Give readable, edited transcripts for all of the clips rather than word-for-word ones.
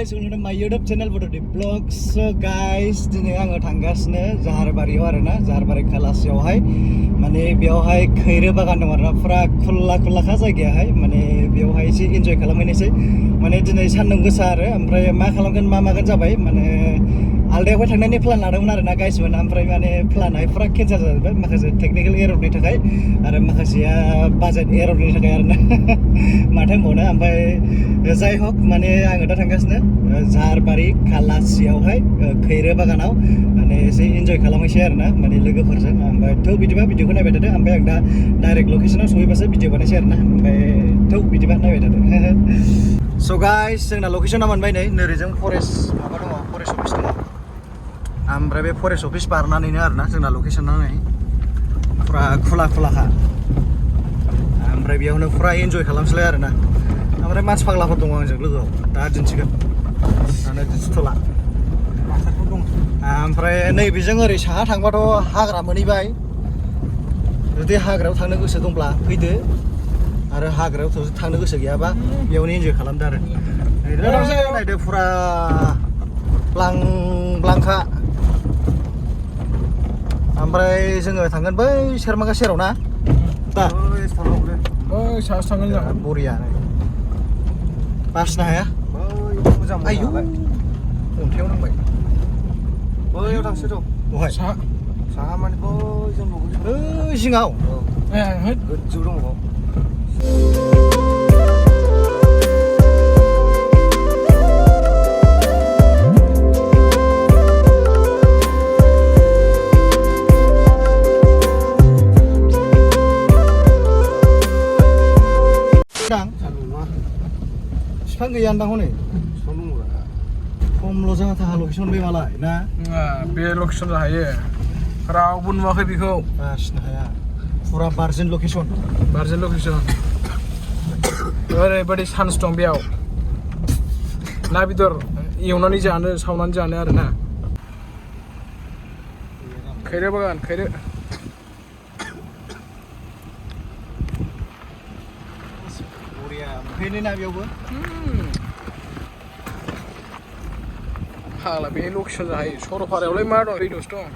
guys, welcome to my YouTube channel Bododi Vlogs. So guys, दिनै आङो थांगासिनो जाहारबारियाव आरोना जाहारबारि खालासियावहाय माने बेयावहाय खैरो बागान दं आरोना फुरा खुला जायगायाहाय माने बेयावहाय एसे एन्जय खालामहैनोसै माने दिनै सान्दुं गोसा आरो ओमफ्राय मा खालामगोन मा मागोन जाबाय माने आलदायावहाय थांनायनि प्लान लादोंमोन आरोना गाइसमोन ओमफ्राय माने प्लानआ फुरा केन्सेल जाजोबबाय माखासे टेकनिकेल एररनि थाखाय आरो माखासेया बाजेट एररनि थाखाय आरोना माथो होनबावनो ओमफ्राय जाय हक माने आङो दा थांगासिनो जाहारबारि खालासियावहाय खैरो बागानाव माने एसे एन्जय खालामहैसै आरोना माने लोगोफोरजों ओमफ्राय थौ बिदिबा भिडिअखौ नायबाय थादो ओमफ्राय आं दा डाइरेक्ट लकेसनाव सहैबासो भिडिअ बानायसै आरोना ओमफ्राय थौ बिदिबा नायबाय थादो स' गाइस जोंना लकेसना मोनबाय नै नोरैजों फरेस्ट माबा दङ फरेस्ट अफिस दङ ओमफ्राय बे फरेस्ट अफिस बारनानैनो आरोना जोंना लकेसना नै फुरा खुलाखा ओमफ्राय बेयावनो फुरा एन्जय खालामसैलाय आरोना ओमफ्राय मानसि फाग्लाफोर दङ आंजों लोगोआव दा दिन्थिगोन दानो दिन्थिथ'ला ओमफ्राय नैबेजों ओरै साहा थांबाथ' हाग्रा मोनहैबाय जुदि हाग्रायाव थांनो गोसो दंब्ला फैदो आरो हाग्रायाव थांनो गोसो गैयाबा बेयावनो एन्जय खालामदो आरो नायदो फुरा ब्लांखा ओमफ्राय जोङो थांगोन बै सेरमांगा सेराव ना दा सासे थांगोन जों बरिया बासिनो हाया आयु अन्थायाव नांबाय बैयाव थांसै र' बहाय साहा माने जों जिङाव गोजौ दङ बिफां गैया दां हनै खमल' जोंहा थाहा लकेसन बे मालाय ना बे लकेसन जाहैयो रावबो नुवाखै बेखौ बासिनो हाया फुरा बार्जिन लकेसन ओरैबायदि चान्स दं बेयाव ना बेदर एवनानै जानो सावनानै जानो आरोना खैरो बागान खैरो फैनोना बेयावबो फाग्ला बे लकेसन जाहैयो सरलपारायावलाय मा दं दैल'सो दं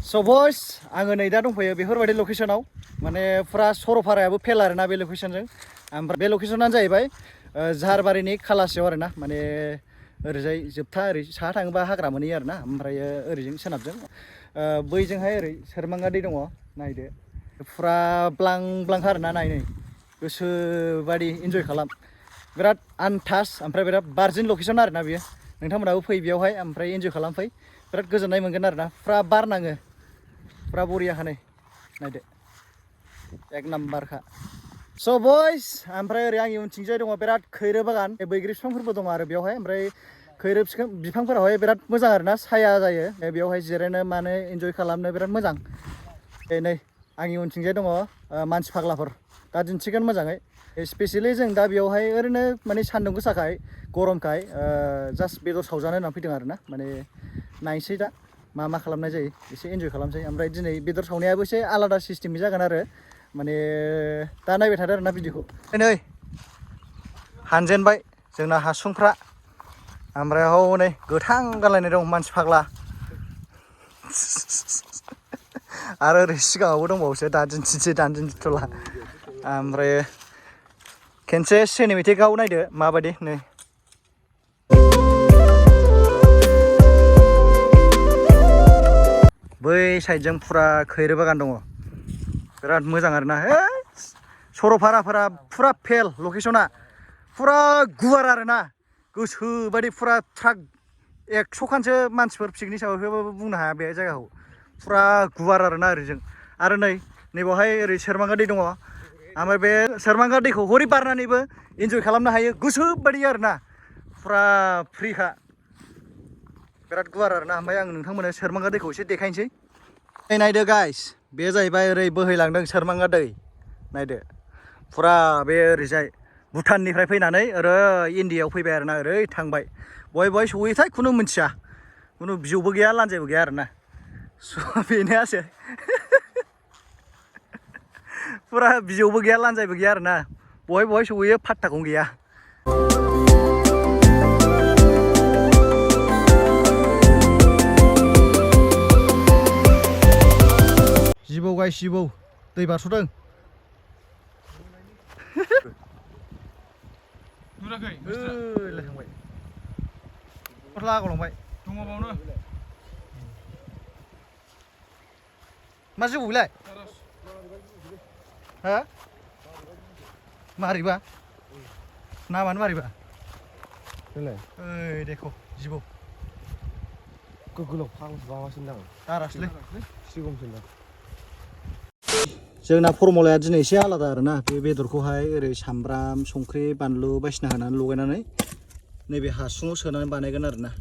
स' बयस आङो नै दा दंफैयो बेफोरबायदि लकेसनाव माने फुरा सरलपारायाबो फेल आरोना बे लकेसनजों ओमफ्राय बे लकेसनानो जाहैबाय जाहारबारिनि खालासियाव आरोना माने ओरैजाय जोबथा ओरै साहा थाङोबा हाग्रा मोनहैयो आरोना ओमफ्राय ओरैजों सोनाबजों बैजोंहाय ओरै सेरमांगा दै दङ नायदो फुरा ब्लांखा आरोना नायनै गोसोबादि एन्जय खालाम बिराद आनटाच ओमफ्राय बिराद बार्जिन लकेसन आरोना बियो नोंथांमोनाबो फै बेयावहाय ओमफ्राय एन्जय खालामफै बिराद गोजोननाय मोनगोन आरोना फुरा बार नाङो फुरा बरियाखा नै नायदो एक नाम्बारखा स' बयस ओमफ्राय ओरै आंनि उनथिंजाय दङ बिराद खैरो बागान बैग्रि बिफांफोरबो दङ आरो बेयावहाय ओमफ्राय खैरो बिफांफोरावहाय बिराद मोजां आरोना साया जायो बेयावहाय जिरायनो मानो एन्जय खालामनो बिराद मोजां नै आंनि उनथिंजाय दङ मानसि फाग्लाफोर दा दिन्थिगोन मोजाङै स्पेसियेलि जों दा बेयावहाय ओरैनो माने सान्दुं गोसाखाय गरमखाय जास्ट बेदर सावजानो होनना फैदों आरोना माने नायसै दा मा खालामनाय जायो एसे एन्जय खालामसै ओमफ्राय दिनै बेदर सावनायाबो एसे आलादा सिस्टेमनि जागोन आरो माने दा नायबाय थादो आरोना भिडिअखौ नै हानजेनबाय जोंना हासुंफ्रा ओमफ्राय हनै गोथां गालायनाय दं मानसि फाग्ला आरो ओरै सिगाङावबो दंबावोसो दा दिन्थिथ'ला ओमफ्राय खेनसे सिनेमेटिकआव नायदो माबायदि नै बै साइडजों फुरा खैरो बागान दङ बिराद मोजां आरोना सरलपाराफोरा फुरा फेल लकेसना फुरा गुवार आरोना गोसोबायदि फुरा ट्राक 100 खानसो मानसिफोर पिकनिक जाफैबाबो बुंनो हाया बे जायगाखौ फुरा गुवार आरोना ओरैजों आरो नैबावहाय ओरै सेरमांगा दै दङ ओमफ्राय बे सेरमांगा दैखौ हरै बारनानैबो एन्जय खालामनो हायो गोसोबायदि आरोना फुरा फ्रिखा बिराद गुवार आरोना ओमफ्राय आं नोंथांमोननो सेरमांगा दैखौ एसे देखायनोसै नायदो गाइस बे जाहैबाय ओरै बोहैलांदों सेरमांगा दै नायदो फुरा बे ओरैजाय भुटाननिफ्राय फैनानै ओरै इन्डियायाव फैबाय आरोना ओरै थांबाय बहाय सहैयोथाय खुनु मिथिया खुनु बिजौबो गैया लान्जायबो गैया आरोना स' बेनो आरो फुरा बिजौबो गैया लान्जायबो गैया आरोना बहाय सहैयो फात्ताखौनो गैया जिबौ गाइस जिबौ दै बारस'दों नुराखै लायखांबाय गस्ला गलांबाय दङ बावनो मा जिबौ बेलाय हा मारैबा नामानो मारैबा ओइ देखो जिबौ गोलाव फांबावासिनो दां दारासलै सिगांसिन दां जोंना फरमुलाया दिनै एसे आलादा आरोना बे बेदरखौहाय ओरै सामब्राम संख्रि बानलु बायदिसिना होनानै लगायनानै नैबे हासुङाव सोनानै बानायगोन आरोना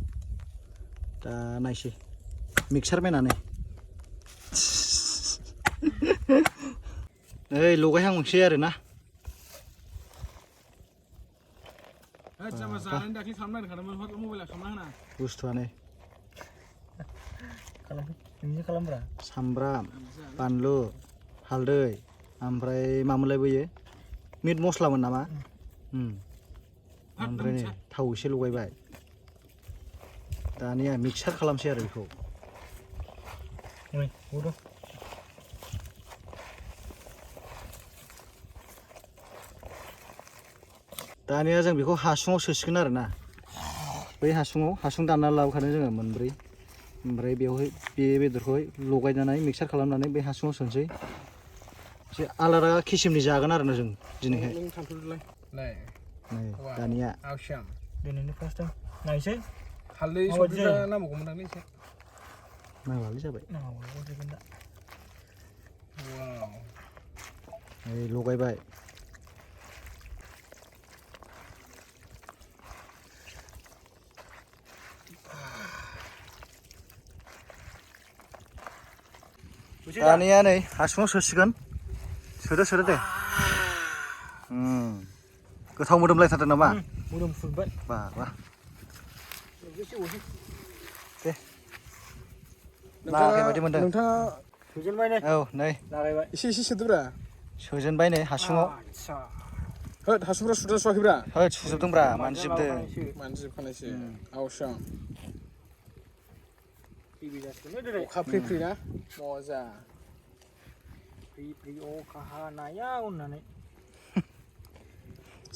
दा नायसै मिक्सार बायनानै ओइ लगायहांसै आरोना जामा जानानै दाख्लै खालामना दोनखादोंमोन मबाइला खालामना होना बुस्थुआनो खालामब्रा सामब्राम बानलु हालदै ओमफ्राय मामोनलाय बैयो मिट मस्लामोन नामा ओमफ्राय नै थाव एसे लगायबाय दानिया मिक्सार खालामसै आरो बेखौ दानिया जों बेखौ हासुङाव सोसिगोन आरोना बै हासुं दानना लाबोखादों जोङो मोनब्रै ओमफ्राय बेवहाय बे बेदरखौहाय लगायनानै मिक्सार खालामनानै बे हासुङाव सोनोसै एसे आलादा किसिमनि जागोन आरोना जों दिनैहाय नै दानिया दिनैनो फार्स्ट टाइम नायसै हालदै संख्रिफ्रा नांबावगौमोन दांलै एसे नांलालै जाबाय ओइ लगायबाय दानिया नै हासुङाव सोसिगोन सोदो दे गोथाव मोदोमलायथारदों नामा मोदोमफुरबाय बा दे नाङाखै बायदि मोनदों नोंथाङा सोजेनबाय नै औ नै लागायबाय एसे सोदोब्रा सोजेनबाय नै हासुङाव होद हासुंफ्रा सुजासुवाखैब्रा होद सुजोबदोंब्रा मानजिजोबदों मानजिजोबखानायसो आवसाम अखा फ्रि फ्रि ना मजा फ्रि अखा हानाया होननानै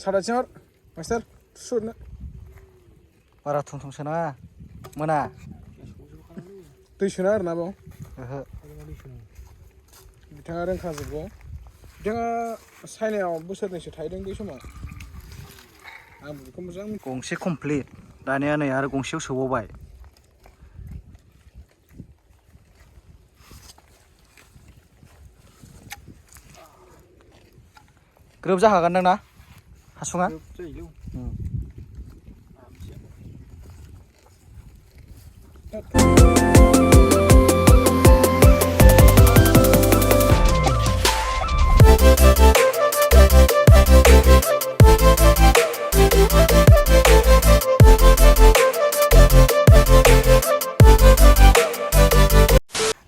सादाथिं हर मास्टार सुरनो बारा थुम थुम सोनाङा मोना दै सोना आरोना बाव ओहो बिथाङा रोंखाजोबगौ बिथाङा चाइनायाव बोसोरनैसो थाहैदों बै समाव आंबो बेखौ मोजां गंसे कमप्लिट दानिया नै आरो गंसेयाव सोबावबाय ग्रोब जाखागोन नोंना हासुङा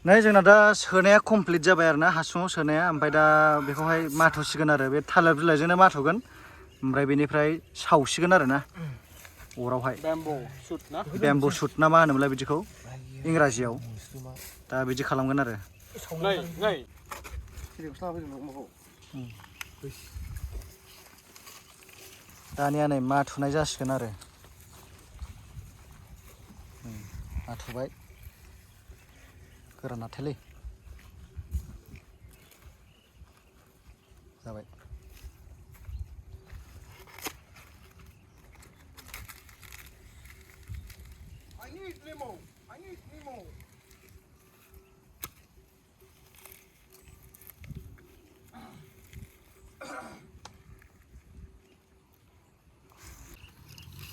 नै जोंना दा सोनाया कमप्लिट जाबाय आरोना हासुङाव सोनाया ओमफ्राय दा बेखौहाय माथुसिगोन आरो बे थालिर बिलाइजोंनो माथुगोन ओमफ्राय बेनिफ्राय सावसिगोन आरोना अरावहाय बेम्बु सुट ना मा होनोमोनलाय बिदिखौ इंराजियाव दा बिदि खालामगोन आरो दानिया नै माथुनाय जासिगोन आरो माथुबाय गोरा नाथेलै जाबाय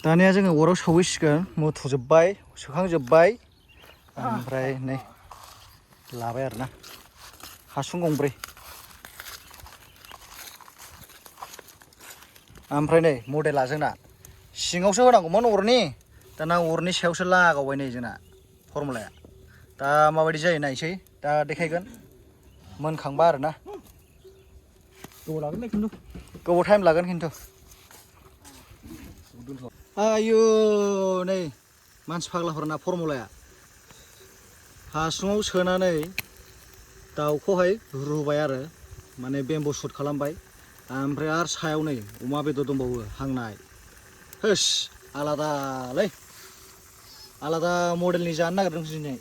दानिया जोङो अराव सावहैसिगोन मुथुजोब्बाय सोखांजोब्बाय ओमफ्राय नै लाबाय आरोना हासुं गंब्रै ओमफ्राय नै मडेला जोंना सिङावसो होनांगौमोन अरनि दाना अरनि सायावसो लागावबाय नै जोंना फर्मुलाया दा माबायदि जायो नायसै दा देखायगोन मोनखांबा आरोना गोबाव लागोनलै खिन्थु गोबाव टाइम लागोन खिन्थु आयु नै मानसि फाग्लाफोरना फर्मुलाया हासुङाव सोनानै दाउखौहाय रुबाय आरो माने बेम्बु सुट खालामबाय ओमफ्राय आरो सायाव नै अमा बेदर दंबावो हांनाय होस आलादालै आलादा मडेलनि जानो नागिरदों दिनै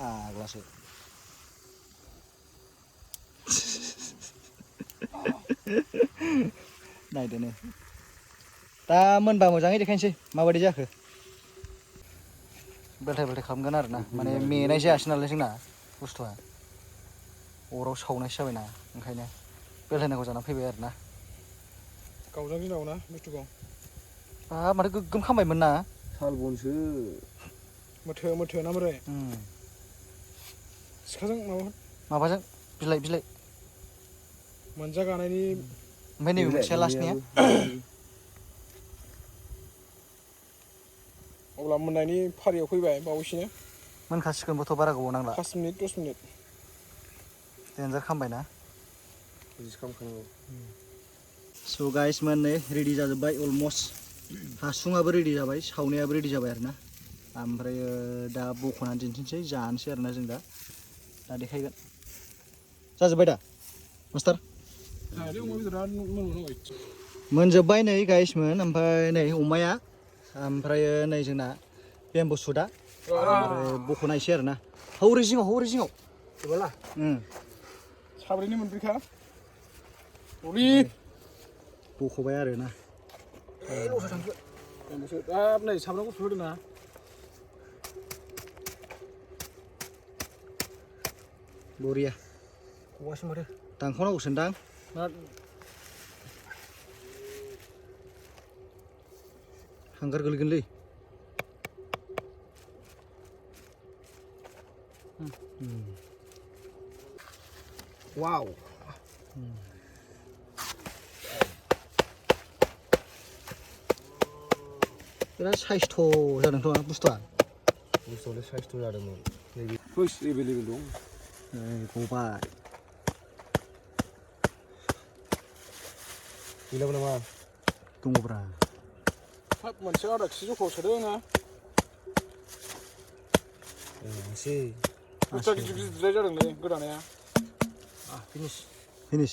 आग्लासो नायदो नै दा मोनबा मोजाङै देखायनोसै माबायदि जाखो बेलथाय बेलथाय खालामगोन आरो ना माने मेनाय जायासै नालाय जोंना बुस्थुआ अराव सावनायसो जाबायना ओंखायनो बेलथायनांगौ जानानै फैबाय आरो ना गावजों गिनांगौ ना बुस्थुखौ हाब माथो गोगोम खामबायमोन ना सालबनसो मोथो ना बोरै सिखाजों माबाजों बिलाइ मोनजागानायनि ओमफ्राय नैबे मोनसेया लास्टनिया अब्ला मोननायनि फारियाव फैबाय बावैसोनो मोनखासिगोनबोथ' बारा गोबाव नांला 5 मिनिट 10 मिनिट देन्जार खामबाय ना बिदि खालामखानांगौ स' गाइस मोननै रेडि जाजोब्बाय अलमस्ट हासुङाबो रेडि जाबाय सावनायाबो रेडि जाबाय आरो ना ओमफ्राय दा बख'नानै दिन्थिनोसै जानोसै आरो ना जों दा देखायगोन जाजोब्बाय दा मास्टार अमा बेदरा मोनजोब्बाय नै गाइसमोन ओमफ्राय नै अमाया ओमफ्राय नै जोंना बेम्बु सुटआ ओमफ्राय बख'नायसै आरो ना हौरै जिङाव एबाला साब्रैनि मोनब्रैखा रबि बख'बाय आरो ना लसो थांखो हाब नै सामब्राम गुफुर होदों ना बरिया गगासिनो माथो दानख'नांगौसोनदां ना हांगार गोलैगोनलै वाव बिराद साइस्थ' जादोंथ' बुस्थुआ बुस्थुआलाय साइस्थ' जादोंमोन नैबे फुस एभेलेबेल दं गबाय गैलाबो नामा दङब्रा हाब मोनसे आधा केजि जखायाव सोदों ना एसे बुस्थुआ गिदिर जादोंलै गोदानाया फिनिश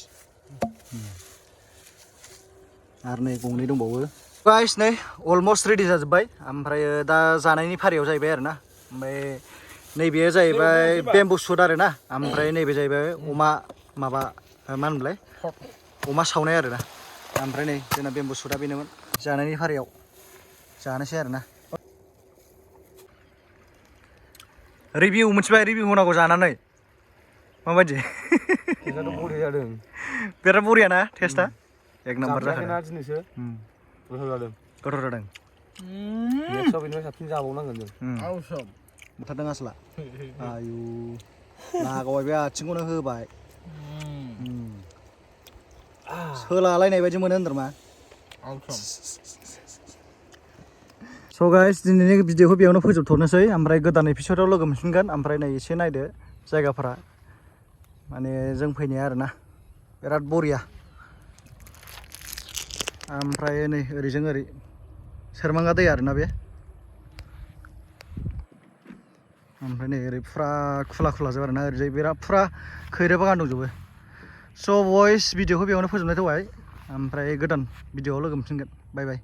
आरो नै गंनै दंबावो गाइस नै अलमस्ट रेडि जाजोब्बाय ओमफ्राय दा जानायनि फारियाव जाहैबाय आरो ना ओमफ्राय नैबेयो जाहैबाय बेम्बु सुट आरो ना ओमफ्राय नैबे जाहैबाय अमा माबा मा होनोमोनलाय अमा सावनाय आरो ना ओमफ्राय नै जोंना बेम्बु सुटआ बेनोमोन जानायनि फारियाव जानोसै आरो ना रिभिउ मोनथिबाय रिभिउ होनांगौ जानानै माबायदि टेस्टआथ' बरिया जादों बिराद बरिया ना टेस्टआ एक नाम्बार जाफेराखैना जाखादों दिनैसो गोथाव जादों गोथाव जादों नेक्स्टआव बेनिफ्राय साबसिन जाबावनांगोन जों आवसोम बुथारदों आसला आयु लागावबाय बे आथिंखौनो होबाय सोलालायनाय बायदि मोनो होनदों मा आवसोम स' गाइस दिनैनि भिडिअखौ बेयावनो फोजोबथ'नोसै ओमफ्राय गोदान एपिसोडाव लोगो मोनफिनगोन ओमफ्राय नै एसे नायदो जायगाफोरा माने जों फैनाया आरोना बिराद बरिया ओमफ्राय नै ओरैजों ओरै सेरमांगा दै आरोना बे ओमफ्राय नै ओरै फुरा खुला खुलाजोब आरोना ओरैजाय बिराद फुरा खैरो बागान दंजोबो स' बयस भिडिअखौ बेयावनो फोजोबनाय जाबाय ओमफ्राय गोदान भिडिअआव लोगो मोनफिनगोन बाय बाय